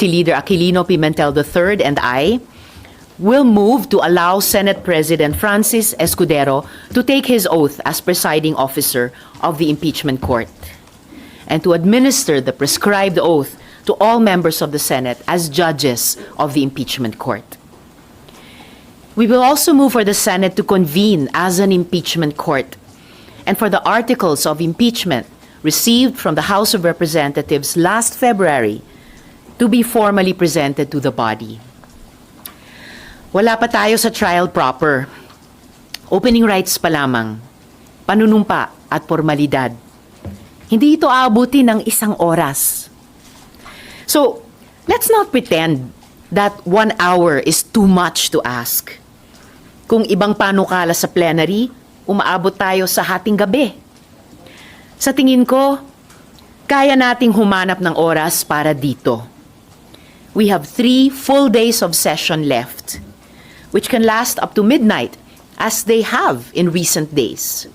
Leader Aquilino Pimentel III and I will move to allow Senate President Francis Escudero to take his oath as presiding officer of the impeachment court and to administer the prescribed oath to all members of the Senate as judges of the impeachment court. We will also move for the Senate to convene as an impeachment court and for the articles of impeachment received from the House of Representatives last February to be formally presented to the body. Wala pa tayo sa trial proper. Opening rights pa lamang, panunumpa at formalidad. Hindi ito aabuti ng isang oras. So, let's not pretend that 1 hour is too much to ask. Kung ibang panukala sa plenary, umaabot tayo sa hating gabi. Sa tingin ko, kaya nating humanap ng oras para dito. We have 3 full days of session left, which can last up to midnight, as they have in recent days.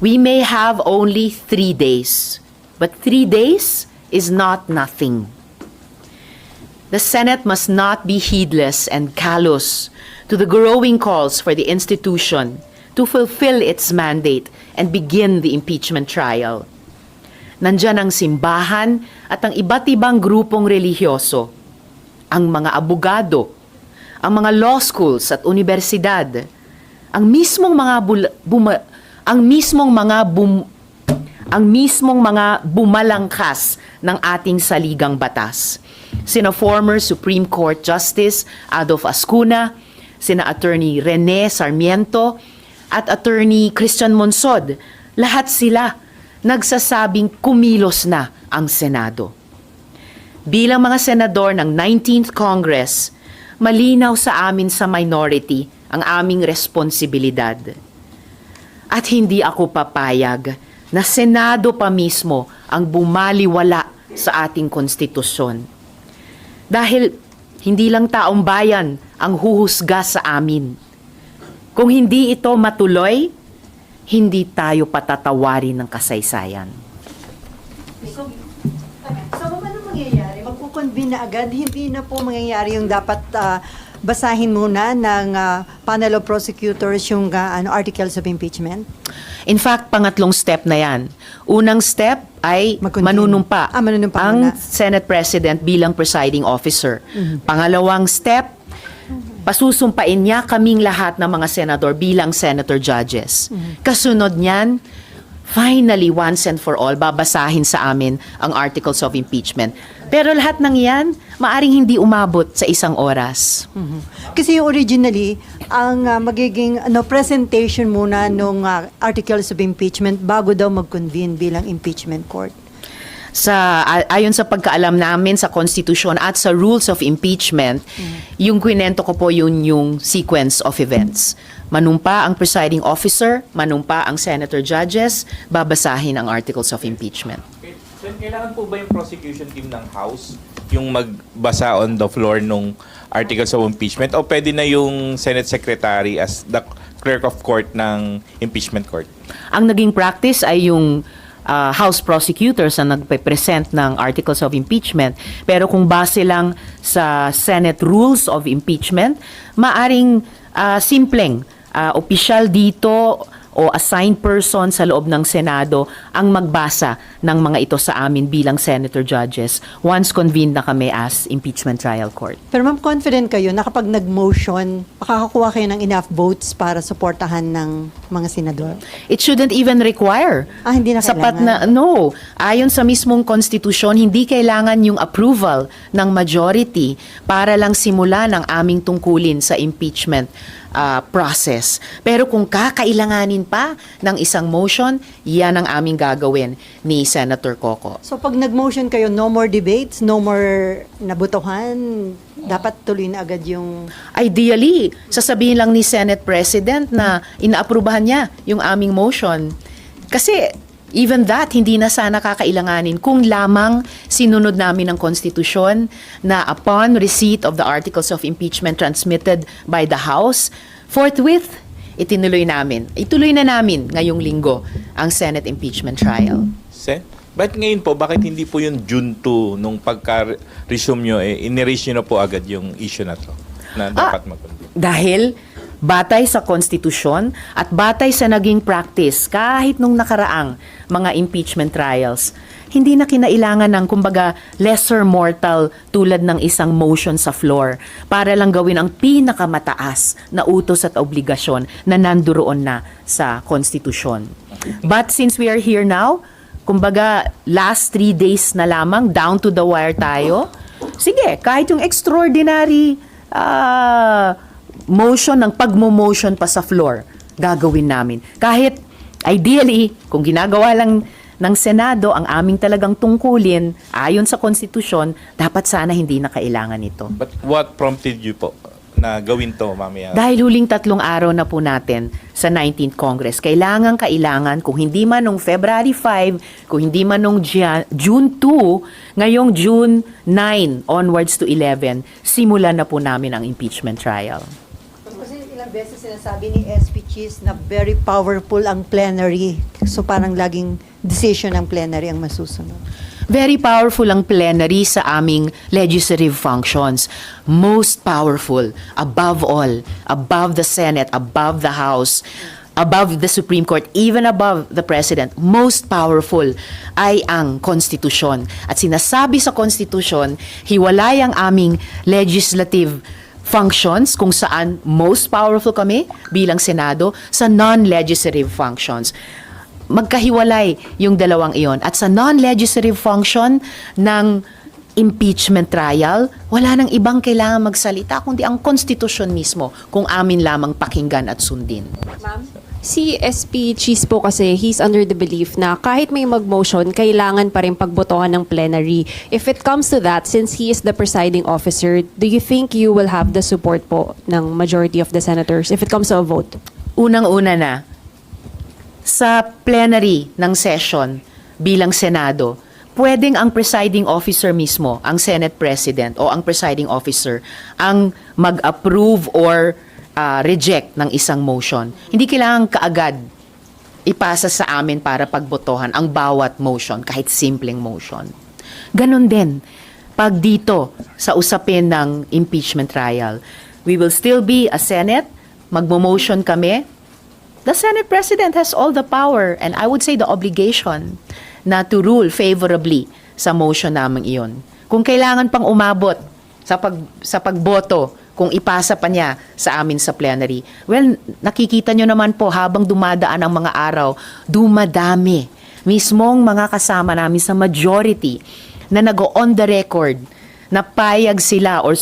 We may have only 3 days, but 3 days is not nothing. The Senate must not be heedless and callous to the growing calls for the institution to fulfill its mandate and begin the impeachment trial. Nandyan ang simbahan at ang iba't ibang grupong relihiyoso, ang mga abogado, ang mga law schools at universidad, ang mismong mga bumalangkas ng ating saligang batas. Sina former Supreme Court Justice Adolfo Ascuna, sina Attorney Rene Sarmiento at Attorney Christian Monsod, lahat sila nagsasabing kumilos na ang Senado. Bilang mga senador ng 19th Congress, malinaw sa amin sa minority ang aming responsibilidad. At hindi ako papayag na Senado pa mismo ang bumaliwala sa ating konstitusyon. Dahil hindi lang taong bayan ang huhusga sa amin. Kung hindi ito matuloy, hindi tayo patatawarin ng kasaysayan. So paano mangyayari? Magkukonvene na agad? Hindi na po mangyayari yung dapat basahin muna ng panel of prosecutors yung articles of impeachment? In fact, pangatlong step na yan. Unang step ay manunumpa manunumpa ang muna. Senate President bilang presiding officer. Pangalawang step, pasusumpain niya kaming lahat ng mga senador bilang senator judges. Kasunod niyan, finally, once and for all, babasahin sa amin ang articles of impeachment. Pero lahat ng yan, maaring hindi umabot sa 1 oras. Kasi originally, ang magiging presentation muna nung articles of impeachment bago daw mag-convene bilang impeachment court. Ayon sa pagkaalam namin sa konstitusyon at sa rules of impeachment, yung kwinento ko po yung sequence of events. Manumpa ang presiding officer, manumpa ang senator judges, babasahin ang articles of impeachment. So, kailangan po ba yung prosecution team ng House yung magbasa on the floor nung articles of impeachment o pwede na yung Senate Secretary as the clerk of court ng impeachment court? Ang naging practice ay yung House prosecutors ang nagpe-present ng articles of impeachment. Pero kung base lang sa Senate rules of impeachment, maaring simpleng opisyal dito o assigned person sa loob ng Senado ang magbasa ng mga ito sa amin bilang senator judges once convened na kami as impeachment trial court. Pero ma'am, confident kayo na kapag nag-motion, makakakuha kayo ng enough votes para suportahan ng mga senador? It shouldn't even require. Hindi na Sapat kailangan? no. Ayon sa mismong konstitusyon, hindi kailangan yung approval ng majority para lang simulan ang aming tungkulin sa impeachment process. Pero kung kakailanganin pa ng isang motion, yan ang aming gagawin ni Senator Coco. So pag nag-motion kayo, no more debates, no more nabutuhan, dapat tuloy na agad yung... Ideally, sasabihin lang ni Senate President na inaaprubahan niya yung aming motion. Kasi even that, hindi na sana kakailanganin kung lamang sinunod namin ang konstitusyon na upon receipt of the articles of impeachment transmitted by the House, forthwith, ituloy na namin ngayong linggo ang Senate impeachment trial. Bakit ngayon po, bakit hindi po yung June 2 nung pagka-resume nyo, in-erase nyo na po agad yung issue na to na dapat mag-convene? Dahil batay sa konstitusyon at batay sa naging practice kahit nung nakaraang mga impeachment trials, hindi na kinailangan ng kumbaga lesser mortal tulad ng isang motion sa floor para lang gawin ang pinakamataas na utos at obligasyon na nanduroon na sa konstitusyon. But since we are here now, kumbaga last 3 days na lamang, down to the wire tayo, sige, kahit yung extraordinary motion ng pagmo-motion pa sa floor, gagawin namin. Kahit ideally, kung ginagawa lang ng Senado ang aming talagang tungkulin ayon sa konstitusyon, dapat sana hindi na kailangan ito. But what prompted you po na gawin to mamaya? Dahil huling 3 araw na po natin sa 19th Congress, kailangan, kung hindi man nung February 5, kung hindi man nung June 2, ngayong June 9 onwards to 11, simulan na po namin ang impeachment trial. Kasi ilang beses sinasabi ni SP Cheese na very powerful ang plenary. So parang laging decision ng plenary ang masusunod. Very powerful ang plenary sa aming legislative functions. Most powerful, above all, above the Senate, above the House, above the Supreme Court, even above the President, most powerful ay ang konstitusyon. At sinasabi sa konstitusyon, hiwalay ang aming legislative functions kung saan most powerful kami bilang Senado sa non-legislative functions. Magkahiwalay yung dalawang iyon. At sa non-legislative function ng impeachment trial, wala nang ibang kailangan magsalita kundi ang konstitusyon mismo kung amin lamang pakinggan at sundin. Ma'am? Si SP Cheese po kasi, he's under the belief na kahit may mag-motion, kailangan pa rin pagbotohan ng plenary. If it comes to that, since he is the presiding officer, do you think you will have the support po ng majority of the senators if it comes to a vote? Unang-una na, sa plenary ng session bilang Senado, pwedeng ang presiding officer mismo, ang Senate President o ang presiding officer, ang mag-approve or reject ng isang motion. Hindi kailangan kaagad ipasa sa amin para pagbotohan ang bawat motion, kahit simpleng motion. Ganon din, pag dito sa usapin ng impeachment trial, we will still be a Senate, magmo-motion kami. The Senate President has all the power and I would say the obligation na to rule favorably sa motion namang iyon. Kung kailangan pang umabot sa pagboto, kung ipasa pa niya sa amin sa plenary, well, nakikita nyo naman po habang dumadaan ang mga araw, dumadami. Mismong mga kasama namin sa majority na nag-on the record na payag sila or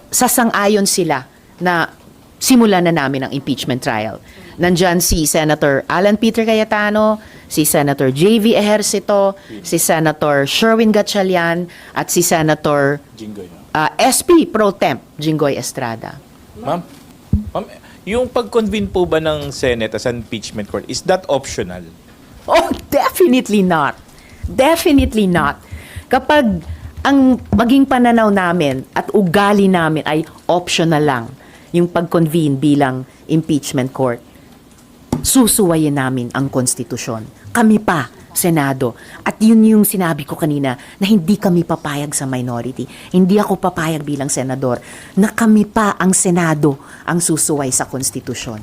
sasang-ayon sila na simulan na namin ang impeachment trial. Nandyan si Senator Alan Peter Cayetano, si Senator J.V. Ejercito, si Senator Sherwin Gatchalian, at si Senator Jinggoy. SP Pro Temp Jinggoy Estrada. Ma'am, yung pag-convene po ba ng Senate as an impeachment court, is that optional? Oh, definitely not. Definitely not. Kapag ang maging pananaw namin at ugali namin ay optional lang, yung pag-convene bilang impeachment court, susuwayin namin ang konstitusyon. Kami pa, Senado. At yun yung sinabi ko kanina na hindi kami papayag sa minority. Hindi ako papayag bilang senador na kami pa ang Senado ang susuway sa konstitusyon.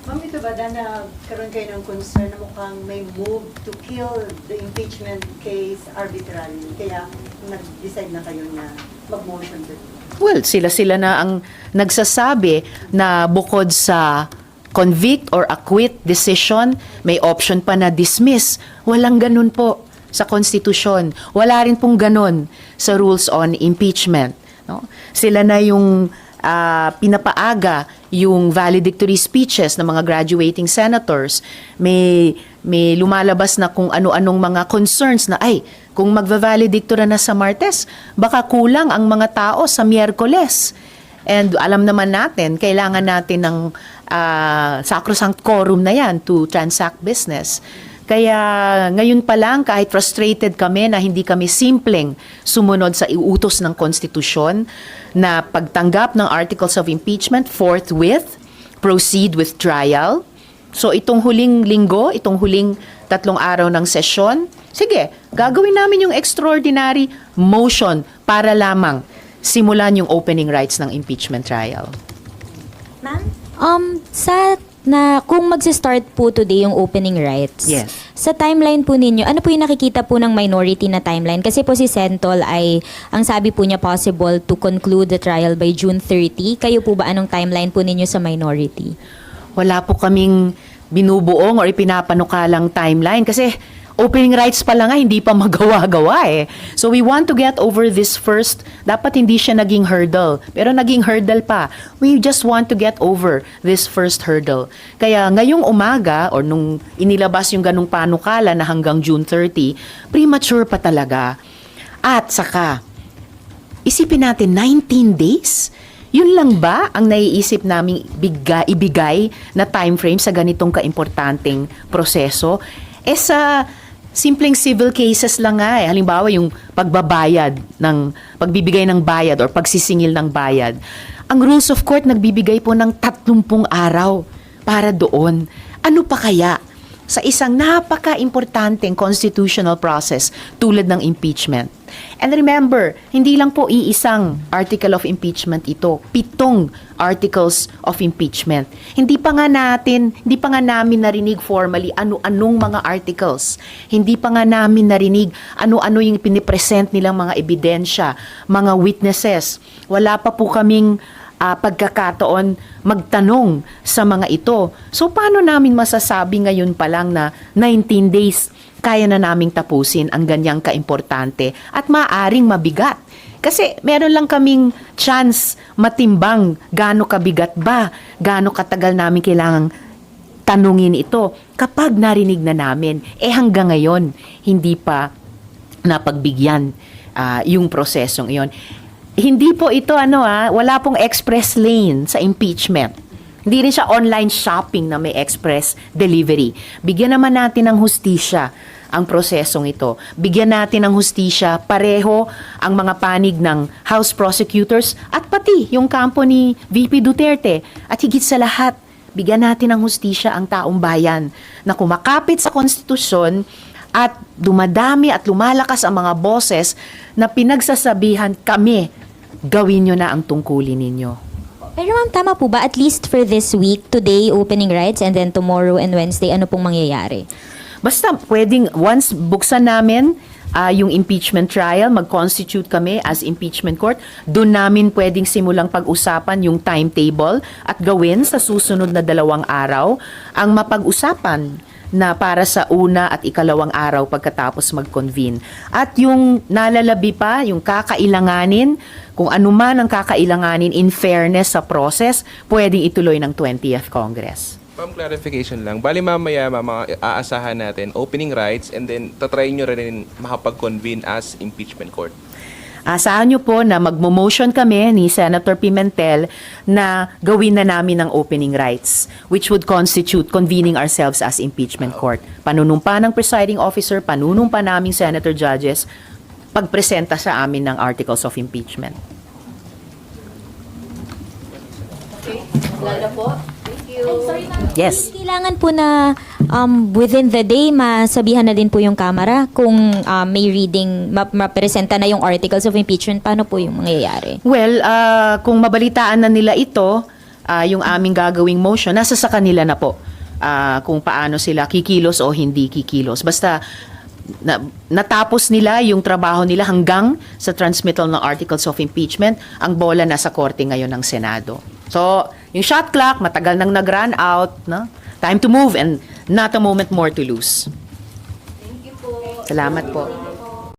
Ma'am, ito ba na karoon kayo ng concern na mukhang may move to kill the impeachment case arbitrarily? Kaya nag-decide na kayo na mag-motion to? Well, sila na ang nagsasabi na bukod sa convict or acquit decision, may option pa na dismiss. Walang ganun po sa konstitusyon. Wala rin pong ganun sa rules on impeachment. No? Sila na yung pinapaaga yung valedictory speeches ng mga graduating senators. May lumalabas na kung ano-anong mga concerns na kung magva-valedictory na sa Martes, baka kulang ang mga tao sa Miyerkules. And alam naman natin, kailangan natin ng sacrosanct quorum na yan to transact business. Kaya ngayon pa lang, kahit frustrated kami na hindi kami simpleng sumunod sa iutos ng konstitusyon na pagtanggap ng articles of impeachment, forthwith, proceed with trial, So itong huling linggo, itong huling 3 araw ng sesyon, sige, gagawin namin yung extraordinary motion para lamang simulan yung opening rights ng impeachment trial. Ma'am? Kung magsi-start po today yung opening rights, Yes. sa timeline po ninyo, ano po yung nakikita po ng minority na timeline? Kasi po si Sentol ay, ang sabi po niya, possible to conclude the trial by June 30. Kayo po ba, anong timeline po ninyo sa minority? Wala po kaming binubuong or ipinapanukalang timeline kasi opening rights pa lang nga, hindi pa magawa-gawa eh. So we want to get over this first. Dapat hindi siya naging hurdle. Pero naging hurdle pa. We just want to get over this first hurdle. Kaya ngayong umaga, or nung inilabas yung ganung panukala na hanggang June 30, premature pa talaga. At saka, isipin natin, 19 days? Yun lang ba ang naiisip naming ibigay na time frame sa ganitong kaimportanteng proseso? Sa simpleng civil cases lang nga eh. Halimbawa yung pagbibigay ng bayad or pagsisingil ng bayad. Ang rules of court nagbibigay po ng 30 araw para doon. Ano pa kaya sa isang napaka-importanteng constitutional process tulad ng impeachment? And remember, hindi lang po iisang article of impeachment ito, 7 articles of impeachment. Hindi pa nga namin narinig formally ano-anong mga articles. Hindi pa nga namin narinig ano-ano yung pinipresent nilang mga ebidensya, mga witnesses. Wala pa po kaming pagkakataon magtanong sa mga ito. So paano namin masasabi ngayon pa lang na 19 days kaya na naming tapusin ang ganyang kaimportante at maaring mabigat? Kasi meron lang kaming chance matimbang gaano kabigat ba, gaano katagal namin kailangang tanungin ito kapag narinig na namin. Hanggang ngayon, hindi pa napagbigyan yung prosesong iyon. Hindi po ito wala pong express lane sa impeachment. Hindi rin siya online shopping na may express delivery. Bigyan naman natin ng hustisya ang prosesong ito. Bigyan natin ng hustisya pareho ang mga panig ng House prosecutors at pati yung kampo ni VP Duterte. At higit sa lahat, bigyan natin ng hustisya ang taong bayan na kumakapit sa konstitusyon at dumadami at lumalakas ang mga boses na pinagsasabihan kami, gawin nyo na ang tungkulin ninyo. Pero ma'am, tama po ba? At least for this week, today, opening rights, and then tomorrow and Wednesday, ano pong mangyayari? Basta pwedeng, once buksan namin yung impeachment trial, mag-constitute kami as impeachment court, doon namin pwedeng simulang pag-usapan yung timetable at gawin sa susunod na 2 araw ang mapag-usapan na para sa una at ikalawang araw pagkatapos mag-convene. At yung nalalabi pa, yung kakailanganin, kung ano man ang kakailanganin in fairness sa process, pwedeng ituloy ng 20th Congress. Ma'am, clarification lang. Bali mamaya, aasahan natin opening rights and then tatry nyo rin makapag-convene as impeachment court. Asahan nyo po na magmo-motion kami ni Senator Pimentel na gawin na namin ang opening rights, which would constitute convening ourselves as impeachment court. Panunumpa ng presiding officer, panunumpa naming senator judges, pagpresenta sa amin ng articles of impeachment. Okay. Wala po. Sorry, ma'am. Yes. Kailangan po na within the day, masabihan na din po yung Kamara kung may reading, mapresenta na yung articles of impeachment. Paano po yung mangyayari? Well, kung mabalitaan na nila ito, yung aming gagawing motion, nasa sa kanila na po kung paano sila kikilos o hindi kikilos. Basta natapos nila yung trabaho nila hanggang sa transmittal ng articles of impeachment, ang bola nasa korte ngayon ng Senado. So, yung shot clock, matagal nang nag-run out. No? Time to move and not a moment more to lose. Thank you po. Salamat po.